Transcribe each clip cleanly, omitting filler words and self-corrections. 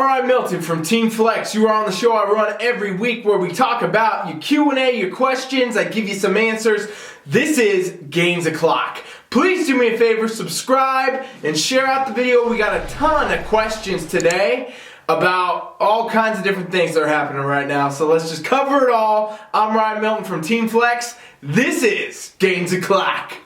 I'm Milton from FFLEX. You are on the show I run every week where we talk about your Q&A, your questions. I give you some answers. This is Gainz O'Clock. Please do me a favor, subscribe and share out the video. We got a ton of questions today about all kinds of different things that are happening right now. So let's just cover it all. I'm Milton from FFLEX. This is Gainz O'Clock.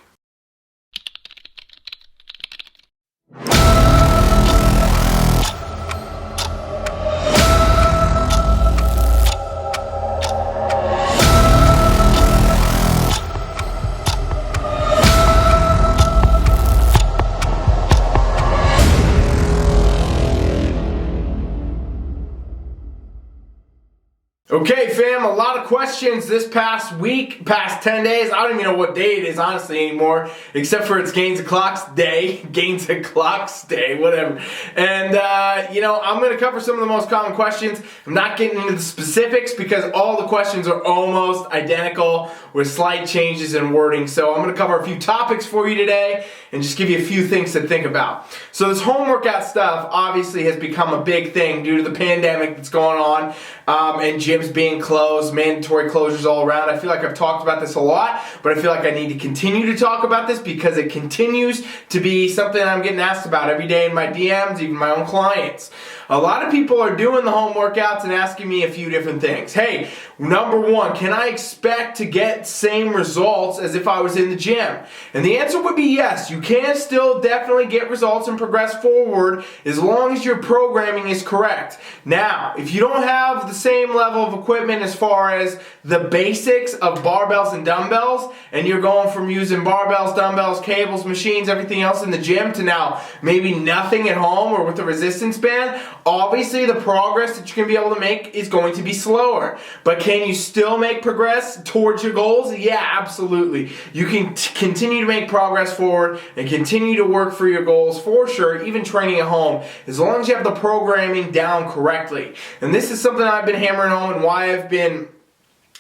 Okay, fam, a lot of questions this past week, past 10 days. I don't even know what day it is, honestly, anymore, except for it's Gainz O'Clock's day, Gainz O'Clock's day, whatever. And, I'm going to cover some of the most common questions. I'm not getting into the specifics because all the questions are almost identical with slight changes in wording. So I'm going to cover a few topics for you today and just give you a few things to think about. So this home workout stuff obviously has become a big thing due to the pandemic that's going on and gyms being closed, mandatory closures all around. I feel like I've talked about this a lot, but I feel like I need to continue to talk about this because it continues to be something I'm getting asked about every day in my DMs, even my own clients. A lot of people are doing the home workouts and asking me a few different things. Hey, number one, can I expect to get same results as if I was in the gym? And the answer would be yes. You can still definitely get results and progress forward as long as your programming is correct. Now, if you don't have the same level of equipment as far as the basics of barbells and dumbbells, and you're going from using barbells, dumbbells, cables, machines, everything else in the gym to now maybe nothing at home or with a resistance band, obviously the progress that you're going to be able to make is going to be slower. But can you still make progress towards your goals? Yeah, absolutely. You can continue to make progress forward and continue to work for your goals for sure, even training at home, as long as you have the programming down correctly. And this is something I've been hammering home and why I've been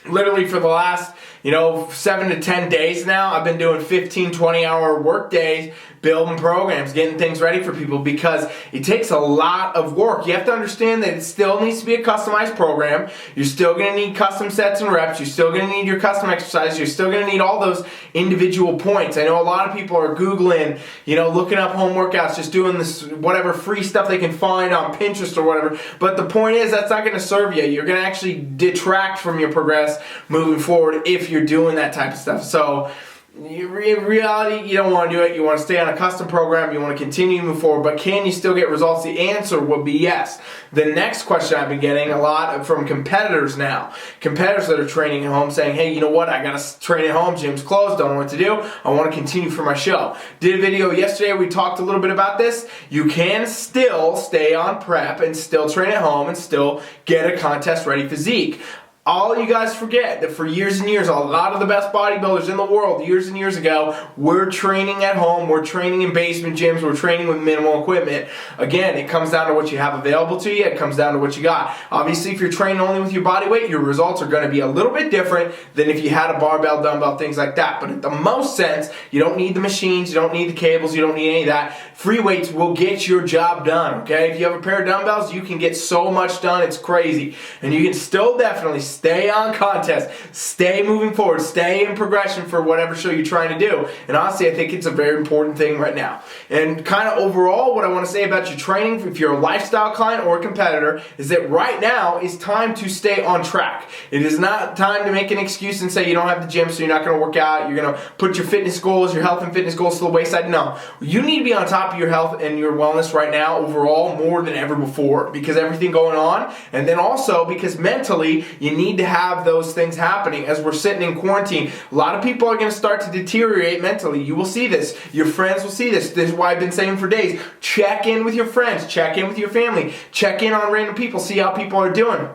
literally for the last 7 to 10 days now, I've been doing 15, 20-hour work days, building programs, getting things ready for people because it takes a lot of work. You have to understand that it still needs to be a customized program. You're still going to need custom sets and reps. You're still going to need your custom exercises. You're still going to need all those individual points. I know a lot of people are Googling, looking up home workouts, just doing this whatever free stuff they can find on Pinterest or whatever. But the point is that's not going to serve you. You're going to actually detract from your progress moving forward if you're doing that type of stuff. So in reality, you don't want to do it. You want to stay on a custom program. You want to continue to move forward. But can you still get results? The answer would be yes. The next question I've been getting a lot from competitors now. Competitors that are training at home saying, hey, you know what? I got to train at home. Gym's closed. Don't know what to do. I want to continue for my show. Did a video yesterday. We talked a little bit about this. You can still stay on prep and still train at home and still get a contest-ready physique. All you guys forget that for years and years, a lot of the best bodybuilders in the world, years and years ago, were training at home, we're training in basement gyms, we're training with minimal equipment. Again, it comes down to what you have available to you, it comes down to what you got. Obviously, if you're training only with your body weight, your results are going to be a little bit different than if you had a barbell, dumbbell, things like that. But at the most sense, you don't need the machines, you don't need the cables, you don't need any of that. Free weights will get your job done, okay? If you have a pair of dumbbells, you can get so much done, it's crazy. And you can still definitely stay on contest, stay moving forward, stay in progression for whatever show you're trying to do. And honestly, I think it's a very important thing right now. And kind of overall, what I want to say about your training, if you're a lifestyle client or a competitor, is that right now is time to stay on track. It is not time to make an excuse and say you don't have the gym, so you're not going to work out, you're going to put your fitness goals, your health and fitness goals to the wayside. No. You need to be on top of your health and your wellness right now overall more than ever before because everything going on, and then also because mentally you need to have those things happening as we're sitting in quarantine. A lot of people are going to start to deteriorate mentally. You will see this. Your friends will see this. This is why I've been saying for days, check in with your friends, check in with your family, check in on random people, see how people are doing.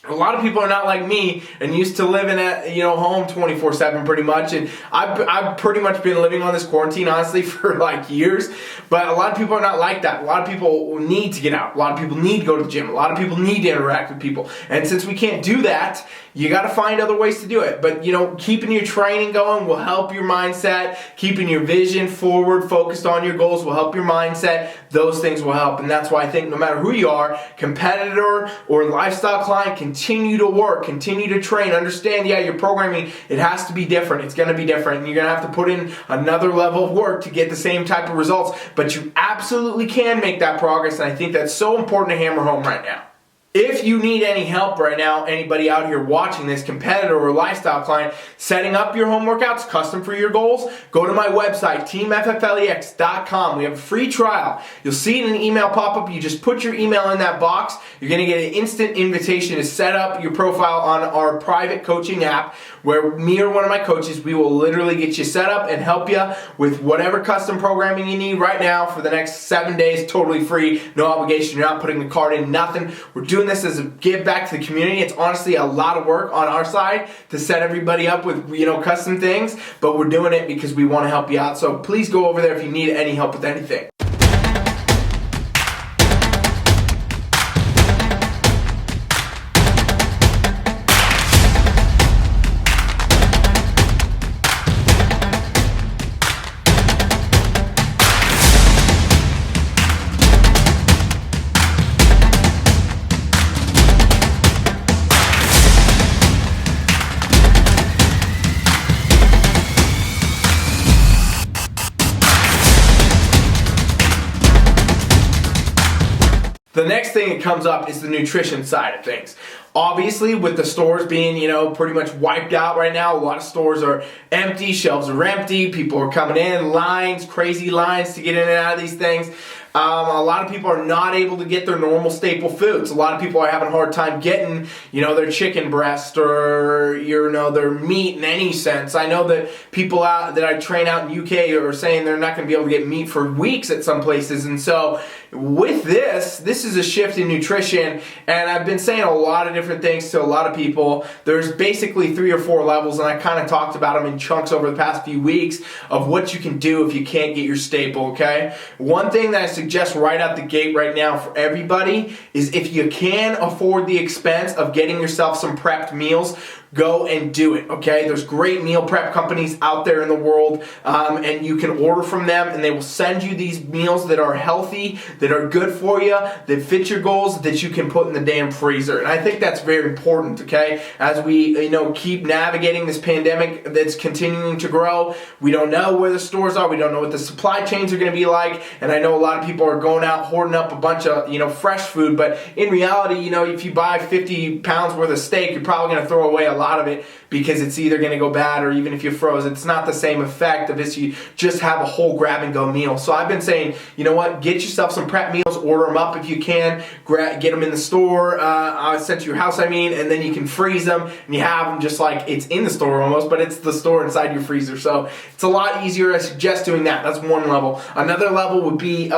A lot of people are not like me and used to living at, home 24/7 pretty much. And I've pretty much been living on this quarantine, honestly, for like years. But a lot of people are not like that. A lot of people need to get out. A lot of people need to go to the gym. A lot of people need to interact with people. And since we can't do that, you got to find other ways to do it. But, keeping your training going will help your mindset. Keeping your vision forward, focused on your goals will help your mindset. Those things will help. And that's why I think no matter who you are, competitor or lifestyle client, continue to work, continue to train. Understand, your programming, it has to be different. It's going to be different. And you're going to have to put in another level of work to get the same type of results. But you absolutely can make that progress. And I think that's so important to hammer home right now. If you need any help right now, anybody out here watching this, competitor or lifestyle client, setting up your home workouts custom for your goals, go to my website, teamfflex.com. We have a free trial. You'll see it in an email pop-up. You just put your email in that box. You're going to get an instant invitation to set up your profile on our private coaching app, where me or one of my coaches, we will literally get you set up and help you with whatever custom programming you need right now for the next 7 days, totally free, no obligation. You're not putting the card in, nothing. We're doing this as a give back to the community. It's honestly a lot of work on our side to set everybody up with custom things, but we're doing it because we want to help you out. So please go over there if you need any help with anything. The next thing that comes up is the nutrition side of things. Obviously, with the stores being, pretty much wiped out right now, a lot of stores are empty, shelves are empty, people are coming in, lines, crazy lines to get in and out of these things. A lot of people are not able to get their normal staple foods. A lot of people are having a hard time getting, their chicken breast or, their meat in any sense. I know that people out that I train out in UK are saying they're not going to be able to get meat for weeks at some places. And so with this is a shift in nutrition. And I've been saying a lot of different things to a lot of people. There's basically 3 or 4 levels, and I kind of talked about them in chunks over the past few weeks of what you can do if you can't get your staple, okay? One thing that I suggest right out the gate right now for everybody is if you can afford the expense of getting yourself some prepped meals, go and do it, okay? There's great meal prep companies out there in the world, and you can order from them, and they will send you these meals that are healthy, that are good for you, that fit your goals, that you can put in the damn freezer. And I think that's very important, okay? As we, keep navigating this pandemic that's continuing to grow, we don't know where the stores are, we don't know what the supply chains are going to be like, and I know a lot of people are going out hoarding up a bunch of, fresh food, but in reality, if you buy 50 pounds worth of steak, you're probably going to throw away a lot of it because it's either going to go bad, or even if you froze, it's not the same effect of if you just have a whole grab-and-go meal. So I've been saying, get yourself some prep meals, order them up if you can, get them in the store, sent to your house, and then you can freeze them, and you have them just like it's in the store almost, but it's the store inside your freezer. So it's a lot easier. I suggest doing that. That's one level. Another level would be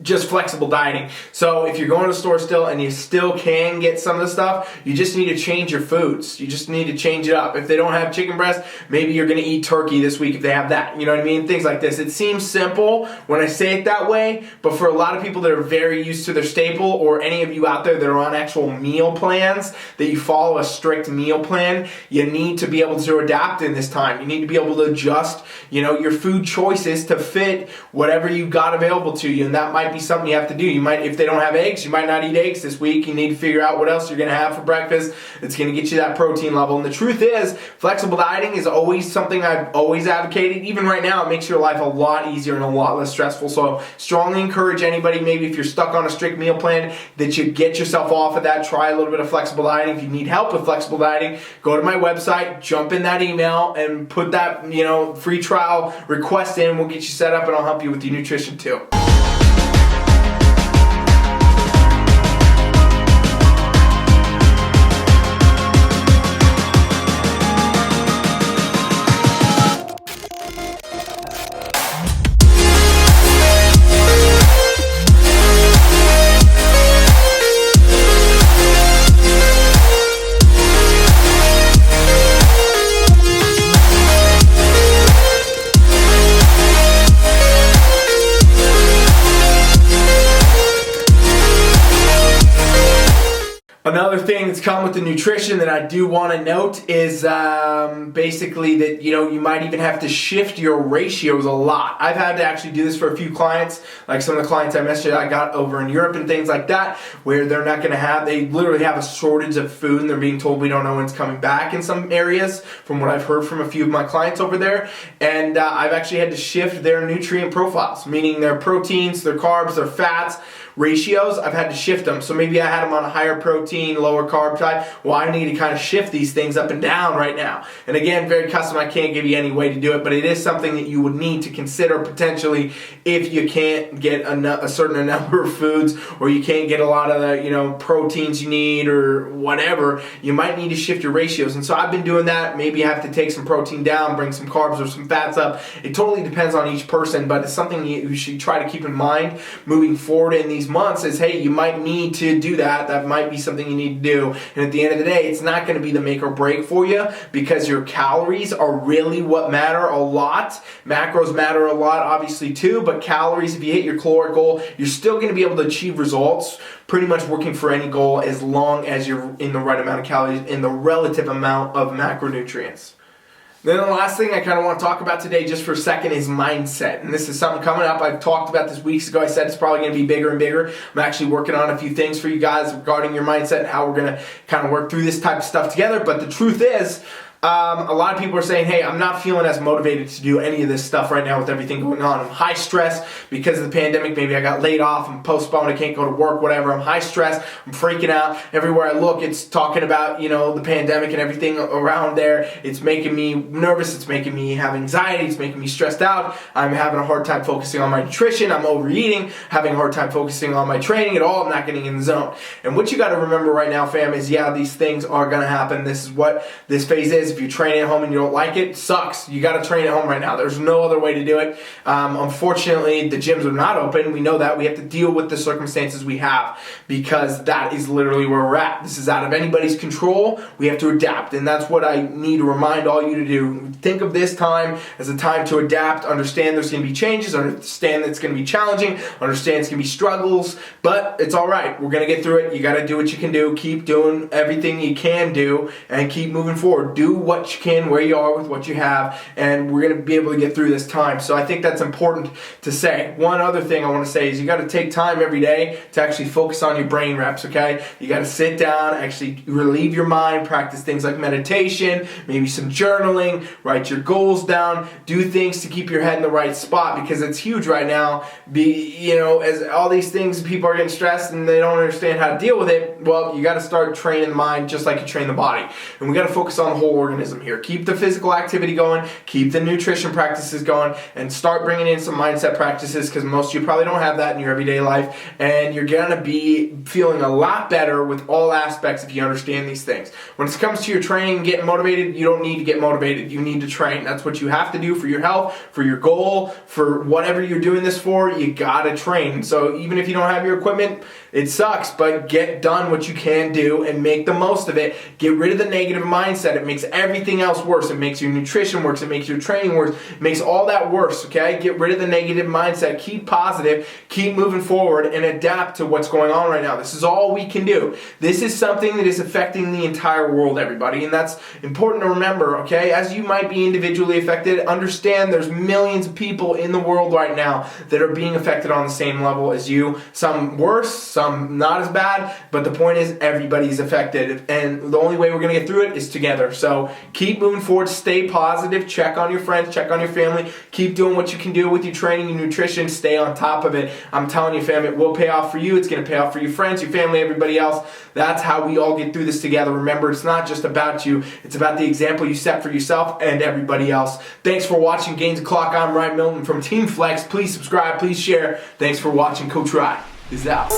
just flexible dieting. So if you're going to the store still and you still can get some of the stuff, you just need to change your foods. You just need to change it up. If they don't have chicken breast, maybe you're going to eat turkey this week if they have that. You know what I mean? Things like this. It seems simple when I say it that way, but for a lot of people that are very used to their staple, or any of you out there that are on actual meal plans, that you follow a strict meal plan, you need to be able to adapt in this time. You need to be able to adjust, your food choices to fit whatever you've got available to you, and that might be something you have to do. You might, if they don't have eggs, you might not eat eggs this week. You need to figure out what else you're going to have for breakfast that's going to get you that protein level. And the truth is, flexible dieting is always something I've always advocated. Even right now, it makes your life a lot easier and a lot less stressful. So strongly encourage anybody, maybe if you're stuck on a strict meal plan, that you get yourself off of that. Try a little bit of flexible dieting. If you need help with flexible dieting, go to my website, jump in that email, and put that free trial request in. We'll get you set up, and I'll help you with your nutrition too. Another thing that's come with the nutrition that I do want to note is basically that, you might even have to shift your ratios a lot. I've had to actually do this for a few clients, like some of the clients I mentioned I got over in Europe and things like that, where they're not going to they literally have a shortage of food and they're being told we don't know when it's coming back in some areas, from what I've heard from a few of my clients over there. And I've actually had to shift their nutrient profiles, meaning their proteins, their carbs, their fats, ratios. I've had to shift them. So maybe I had them on a higher protein, lower carb type. Well, I need to kind of shift these things up and down right now. And again, very custom. I can't give you any way to do it, but it is something that you would need to consider potentially if you can't get a certain number of foods, or you can't get a lot of the proteins you need or whatever. You might need to shift your ratios. And so I've been doing that. Maybe you have to take some protein down, bring some carbs or some fats up. It totally depends on each person, but it's something you should try to keep in mind moving forward in these months is, hey, you might need to do that. That might be something you need to do. And at the end of the day, it's not going to be the make or break for you, because your calories are really what matter a lot. Macros matter a lot, obviously, too, but calories, if you hit your caloric goal, you're still going to be able to achieve results pretty much working for any goal as long as you're in the right amount of calories in the relative amount of macronutrients. Then the last thing I kind of want to talk about today just for a second is mindset. And this is something coming up. I've talked about this weeks ago. I said it's probably going to be bigger and bigger. I'm actually working on a few things for you guys regarding your mindset and how we're going to kind of work through this type of stuff together. But the truth is, a lot of people are saying, hey, I'm not feeling as motivated to do any of this stuff right now with everything going on. I'm high stress because of the pandemic. Maybe I got laid off, I'm postponed, I can't go to work, whatever. I'm high stress, I'm freaking out. Everywhere I look, it's talking about, the pandemic and everything around there. It's making me nervous, it's making me have anxiety, it's making me stressed out. I'm having a hard time focusing on my nutrition, I'm overeating, having a hard time focusing on my training at all, I'm not getting in the zone. And what you got to remember right now, fam, is these things are going to happen. This is what this phase is. If you train at home and you don't like it, sucks. You got to train at home right now. There's no other way to do it. Unfortunately, the gyms are not open. We know that. We have to deal with the circumstances we have, because that is literally where we're at. This is out of anybody's control. We have to adapt, and that's what I need to remind all you to do. Think of this time as a time to adapt. Understand there's going to be changes. Understand that it's going to be challenging. Understand it's going to be struggles, but it's all right. We're going to get through it. You got to do what you can do. Keep doing everything you can do, and keep moving forward. Do what you can where you are with what you have, and we're going to be able to get through this time. So I think that's important to say. One other thing I want to say is you got to take time every day to actually focus on your brain reps, okay? You got to sit down, actually relieve your mind, practice things like meditation, maybe some journaling, write your goals down, do things to keep your head in the right spot, because it's huge right now. As all these things, people are getting stressed and they don't understand how to deal with it. Well, you got to start training the mind just like you train the body. And we got to focus on the whole organism here. Keep the physical activity going, keep the nutrition practices going, and start bringing in some mindset practices, because most of you probably don't have that in your everyday life, and you're going to be feeling a lot better with all aspects if you understand these things. When it comes to your training and getting motivated, you don't need to get motivated. You need to train. That's what you have to do for your health, for your goal, for whatever you're doing this for. You got to train. So even if you don't have your equipment, it sucks, but get done what you can do and make the most of it. Get rid of the negative mindset. It makes everything else worse. It makes your nutrition worse. It makes your training worse. It makes all that worse, okay? Get rid of the negative mindset. Keep positive. Keep moving forward and adapt to what's going on right now. This is all we can do. This is something that is affecting the entire world, everybody, and that's important to remember, okay? As you might be individually affected, understand there's millions of people in the world right now that are being affected on the same level as you. Some worse, some not as bad, but the point is everybody's affected, and the only way we're going to get through it is together. So keep moving forward, stay positive, check on your friends, check on your family, keep doing what you can do with your training and nutrition, stay on top of it. I'm telling you, fam, it will pay off for you. It's going to pay off for your friends, your family, everybody else. That's how we all get through this together. Remember, it's not just about you. It's about the example you set for yourself and everybody else. Thanks for watching Gainz O'Clock. I'm Ryan Milton from Team Flex. Please subscribe. Please share. Thanks for watching. Coach Rye is out.